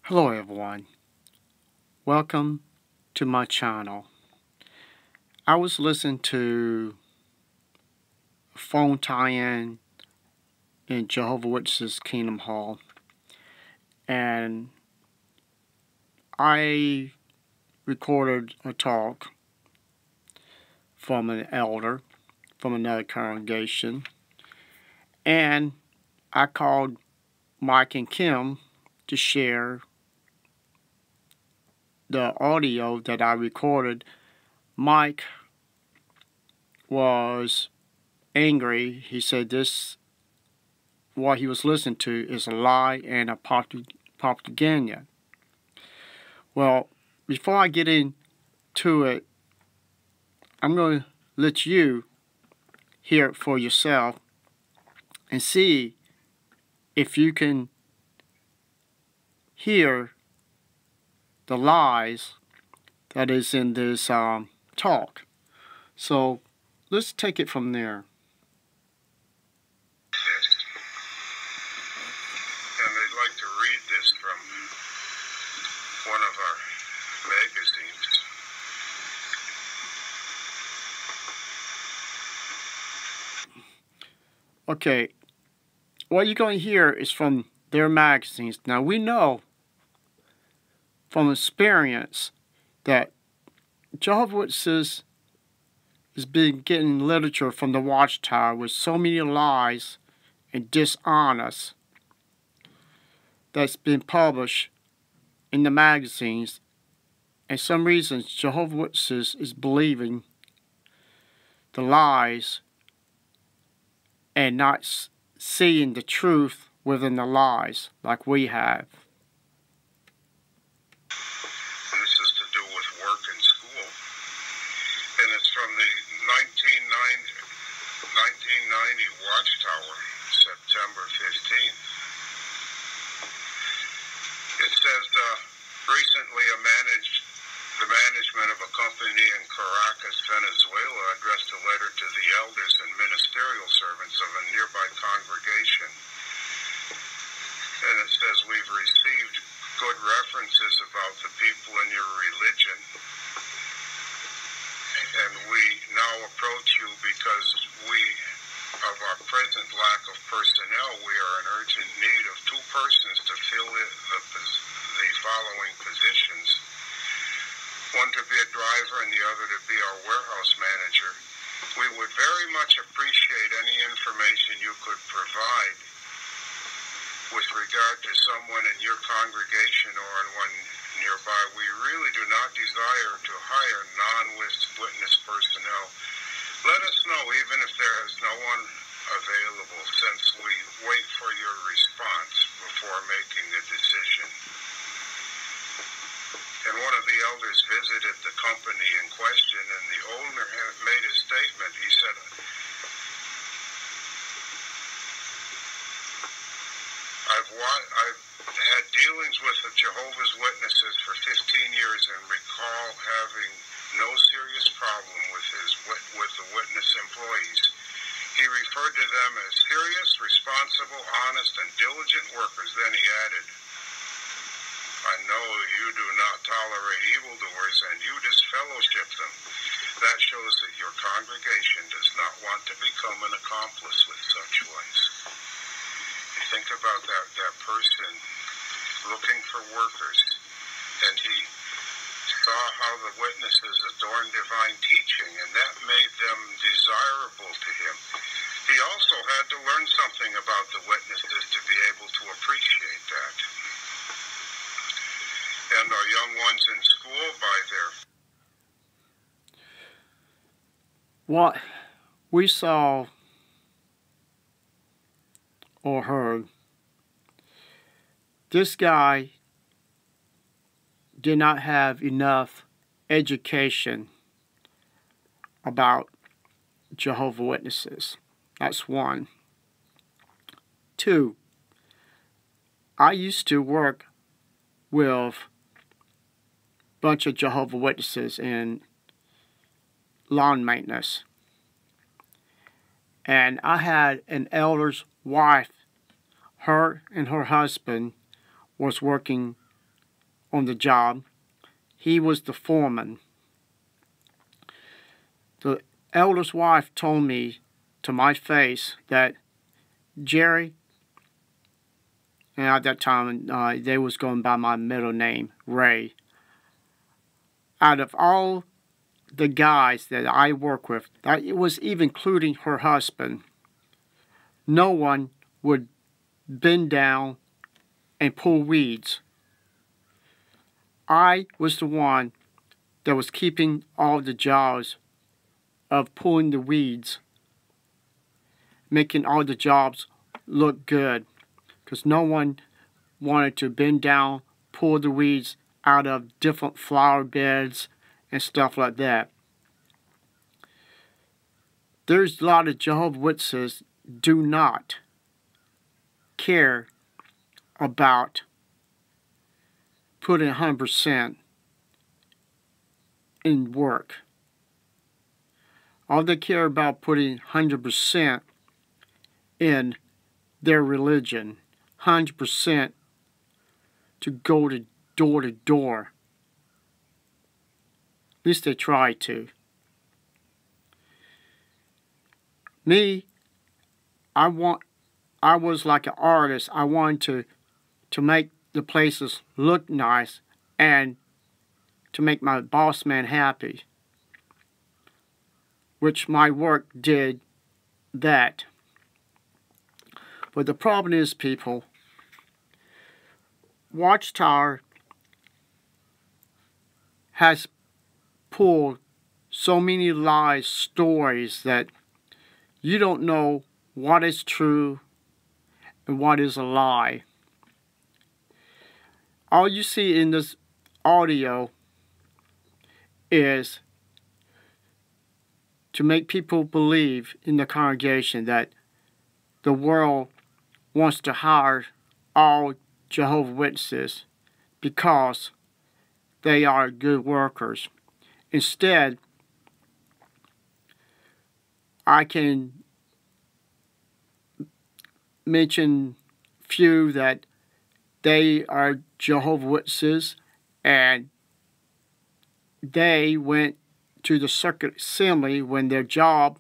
Hello everyone, welcome to my channel. I was listening to a phone tie-in in Jehovah's Witnesses Kingdom Hall, and I recorded a talk from an elder from another congregation, and I called Mike and Kim to share the audio that I recorded. Mike was angry. He said what he was listening to is a lie and a propaganda. Well, before I get into it, I'm going to let you hear it for yourself and see if you can hear the lies that is in this talk. So let's take it from there. And I'd like to read this from one of our magazines. Okay, what you're going to hear is from their magazines. Now, we know from experience that Jehovah's Witnesses has been getting literature from the Watchtower with so many lies and dishonest that's been published in the magazines, and some reasons Jehovah's Witnesses is believing the lies and not seeing the truth within the lies like we have. This is to do with work and school. And it's from the 1990 Watchtower, September 15th. It says, recently the management of a company in Caracas, Venezuela, addressed a letter to the elders and ministerial servants of a nearby congregation. And it says, we've received good references about the people in your religion, and we now approach you because of our present lack of personnel, we are in urgent need of two persons to fill the following positions. One to be a driver and the other to be our warehouse manager. We would very much appreciate any information you could provide with regard to someone in your congregation or in one nearby. We really do not desire to hire non-witness personnel. Let us know even if there is no one available, since we wait for your response before making a decision. And one of the elders visited the company in question, and the owner made a statement. He said, I've had dealings with the Jehovah's Witnesses for 15 years and recall having no serious problem with the witness employees. He referred to them as serious, responsible, honest, and diligent workers. Then he added, I know you do not tolerate evildoers, and you disfellowship them. That shows that your congregation does not want to become an accomplice with such ones. You think about that person looking for workers, and he saw how the witnesses adorned divine teaching, and that made them desirable to him. He also had to learn something about the witnesses to be able to appreciate that. And our young ones in school by their... What we saw or heard, this guy did not have enough education about Jehovah's Witnesses. That's one. Two, I used to work with a bunch of Jehovah's Witnesses in lawn maintenance. And I had an elder's wife. Her and her husband was working on the job. He was the foreman. The elder's wife told me to my face that, Jerry, and at that time they was going by my middle name, Ray. Out of all the guys that I work with, that it was even including her husband, no one would bend down and pull weeds. I was the one that was keeping all the jobs of pulling the weeds, making all the jobs look good, because no one wanted to bend down, pull the weeds out of different flower beds and stuff like that. There's a lot of Jehovah's Witnesses do not care about putting 100% in work. All they care about putting 100% in their religion, 100% to go to door. At least they try to. Me, I was like an artist. I wanted to make the places look nice and to make my boss man happy, which my work did that. But the problem is, people, Watchtower has pulled so many lies, stories, that you don't know what is true and what is a lie. All you see in this audio is to make people believe in the congregation that the world wants to hire all Jehovah's Witnesses because they are good workers. Instead, I can mention few that they are Jehovah's Witnesses and they went to the circuit assembly when their job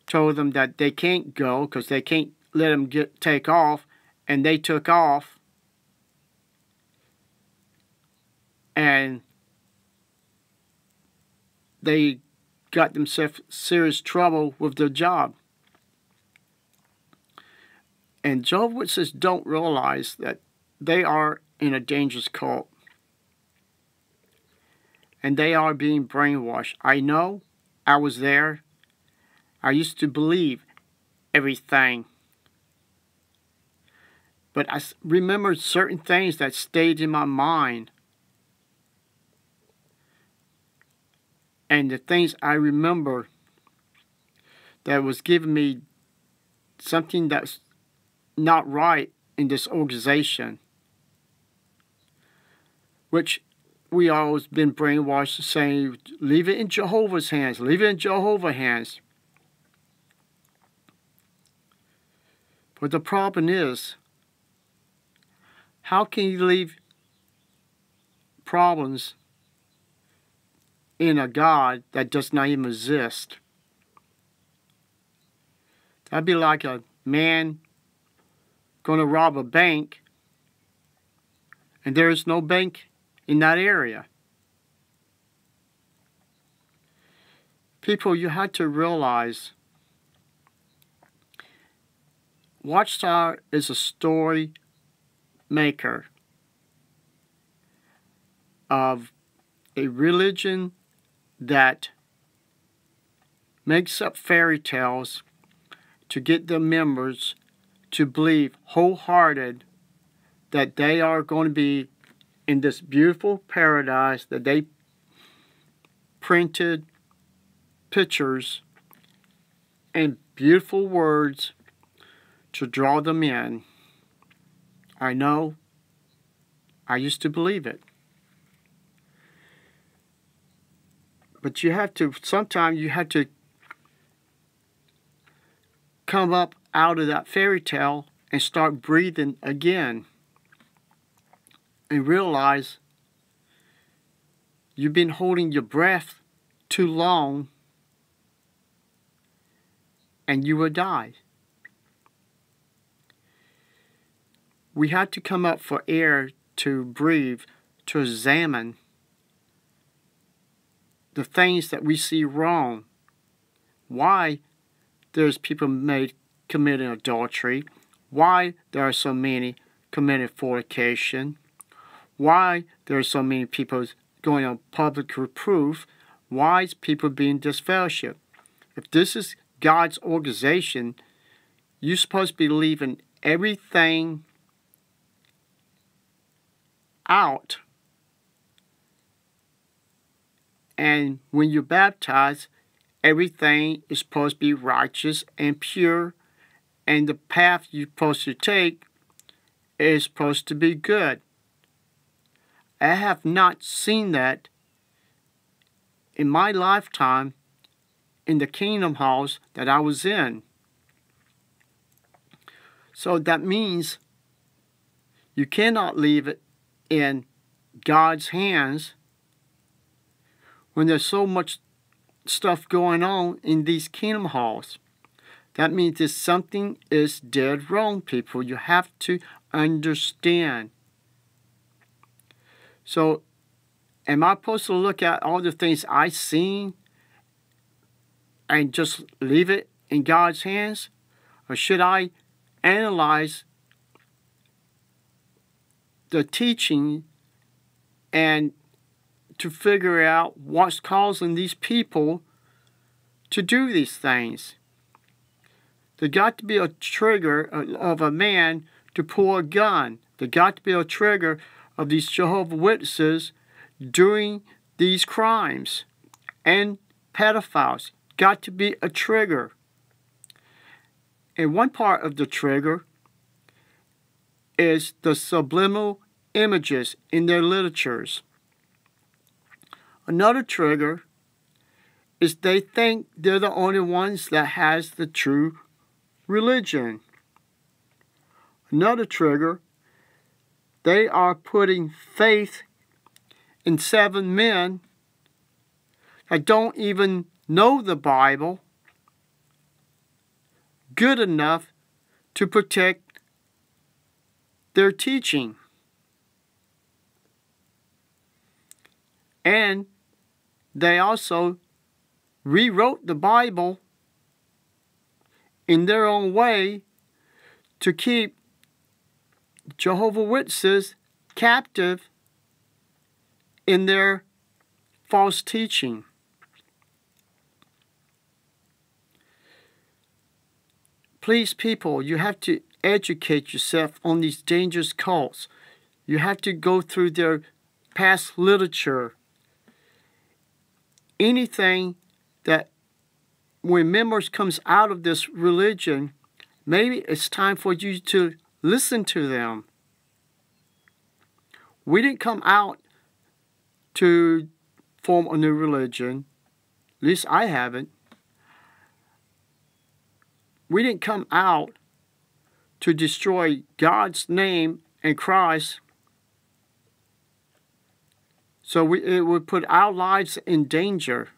told them that they can't go because they can't let them take off, and they took off and they got themselves serious trouble with their job. And Jehovah's Witnesses don't realize that they are in a dangerous cult. And they are being brainwashed. I know. I was there. I used to believe everything. But I remembered certain things that stayed in my mind. And the things I remember that was giving me something that's not right in this organization, which we always been brainwashed saying, leave it in Jehovah's hands, leave it in Jehovah's hands. But the problem is, how can you leave problems in a God that does not even exist? That'd be like a man going to rob a bank and there is no bank in that area. People, you had to realize Watchtower is a story maker of a religion that makes up fairy tales to get the members to believe wholehearted that they are going to be in this beautiful paradise, that they printed pictures and beautiful words to draw them in. I know. I used to believe it. But you have to, sometimes you have to come up out of that fairy tale and start breathing again. and realize you've been holding your breath too long and you will die. We have to come up for air to breathe, to examine the things that we see wrong. Why there's people committing adultery, why there are so many committing fornication, why there are so many people going on public reproof, why is people being disfellowship. If this is God's organization, you're supposed to be leaving everything out. And when you're baptized, everything is supposed to be righteous and pure, and the path you're supposed to take is supposed to be good. I have not seen that in my lifetime in the kingdom halls that I was in. So that means you cannot leave it in God's hands when there's so much stuff going on in these kingdom halls. That means that something is dead wrong, people. You have to understand. So, am I supposed to look at all the things I've seen and just leave it in God's hands? Or should I analyze the teaching and to figure out what's causing these people to do these things? There got to be a trigger of a man to pull a gun. There got to be a trigger of these Jehovah's Witnesses doing these crimes. And pedophiles. Got to be a trigger. And one part of the trigger is the subliminal images in their literatures. Another trigger is they think they're the only ones that has the true religion. Another trigger, they are putting faith in 7 men that don't even know the Bible good enough to protect their teaching. And they also rewrote the Bible in their own way to keep Jehovah's Witnesses captive in their false teaching. Please, people, you have to educate yourself on these dangerous cults. You have to go through their past literature. Anything that when members comes out of this religion, maybe it's time for you to listen to them. We didn't come out to form a new religion. At least I haven't. We didn't come out to destroy God's name and Christ. So it would put our lives in danger.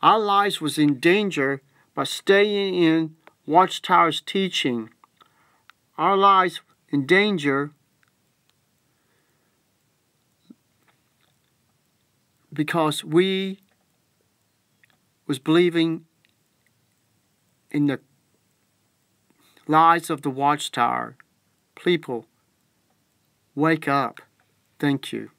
Our lives was in danger by staying in Watchtower's teaching. Our lives in danger because we was believing in the lies of the Watchtower. People, wake up. Thank you.